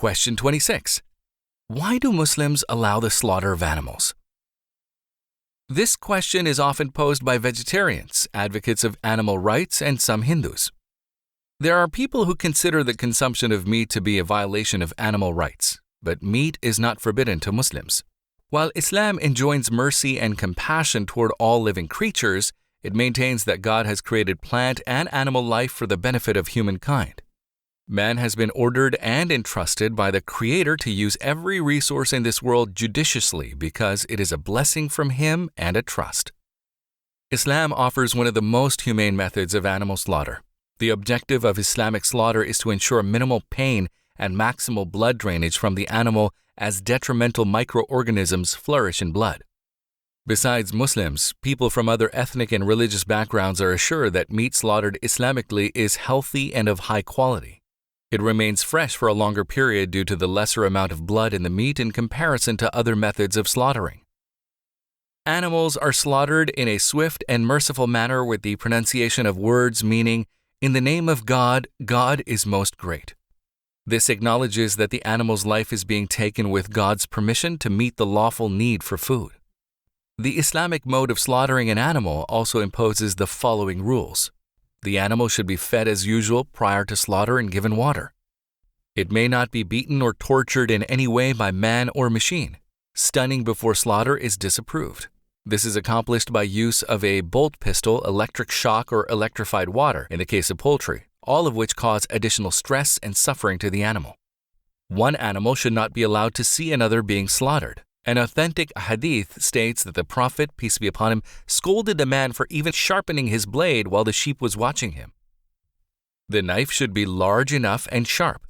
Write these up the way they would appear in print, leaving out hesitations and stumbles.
Question 26. Why do Muslims allow the slaughter of animals? This question is often posed by vegetarians, advocates of animal rights, and some Hindus. There are people who consider the consumption of meat to be a violation of animal rights, but meat is not forbidden to Muslims. While Islam enjoins mercy and compassion toward all living creatures, it maintains that God has created plant and animal life for the benefit of humankind. Man has been ordered and entrusted by the Creator to use every resource in this world judiciously because it is a blessing from Him and a trust. Islam offers one of the most humane methods of animal slaughter. The objective of Islamic slaughter is to ensure minimal pain and maximal blood drainage from the animal as detrimental microorganisms flourish in blood. Besides Muslims, people from other ethnic and religious backgrounds are assured that meat slaughtered Islamically is healthy and of high quality. It remains fresh for a longer period due to the lesser amount of blood in the meat in comparison to other methods of slaughtering. Animals are slaughtered in a swift and merciful manner with the pronunciation of words meaning, "In the name of God, God is most great." This acknowledges that the animal's life is being taken with God's permission to meet the lawful need for food. The Islamic mode of slaughtering an animal also imposes the following rules. The animal should be fed as usual prior to slaughter and given water. It may not be beaten or tortured in any way by man or machine. Stunning before slaughter is disapproved. This is accomplished by use of a bolt pistol, electric shock, or electrified water in the case of poultry, all of which cause additional stress and suffering to the animal. One animal should not be allowed to see another being slaughtered. An authentic hadith states that the Prophet, peace be upon him, scolded the man for even sharpening his blade while the sheep was watching him. The knife should be large enough and sharp.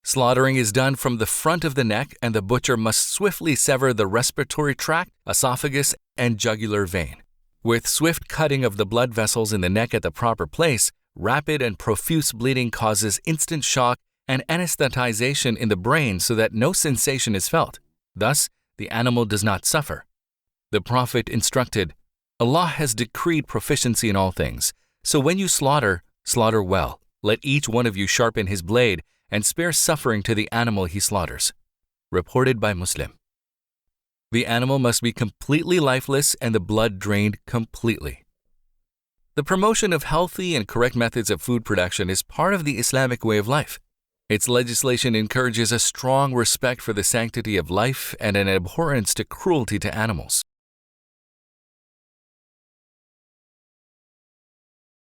Slaughtering is done from the front of the neck, and the butcher must swiftly sever the respiratory tract, esophagus, and jugular vein. With swift cutting of the blood vessels in the neck at the proper place, rapid and profuse bleeding causes instant shock and anesthetization in the brain so that no sensation is felt. Thus, the animal does not suffer. The Prophet instructed, "Allah has decreed proficiency in all things, so when you slaughter, slaughter well. Let each one of you sharpen his blade and spare suffering to the animal he slaughters." Reported by Muslim. The animal must be completely lifeless and the blood drained completely. The promotion of healthy and correct methods of food production is part of the Islamic way of life. Its legislation encourages a strong respect for the sanctity of life and an abhorrence to cruelty to animals.